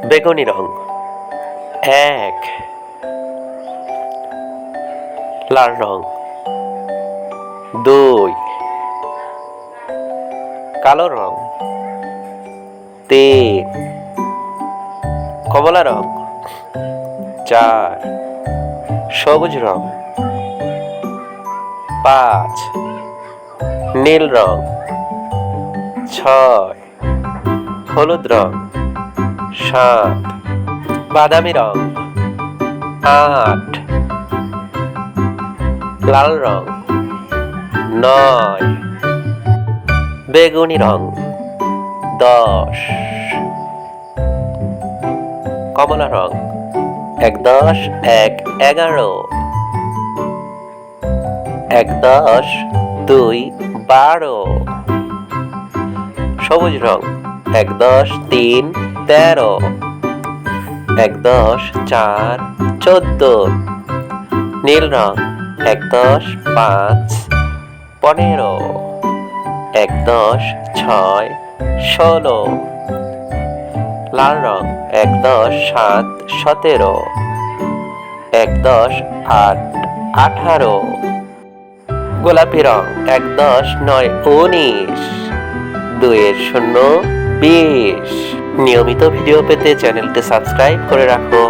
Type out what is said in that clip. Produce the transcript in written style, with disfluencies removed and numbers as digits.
বেগুনি রং 1, লাল রং 2, কালো রং 3, কমলা রং 4, সবুজ রং 5, নীল রং 6, হলুদ রং 7, বাদামি রং 8, লাল রং 9, বেগুনি রং 10, কমলা রং 10, 11, 10, 2, 12, সবুজ রং 10, 3, 13, 10, 4, 14, নীল রং 10, 5, 15, 10, 6, 16, লাল রং 10, 7, 17, 10, 8, 18, গোলাপি রং 10, 9, 19, 2-0, 20। নিয়মিত ভিডিও পেতে চ্যানেলটি সাবস্ক্রাইব করে রাখো।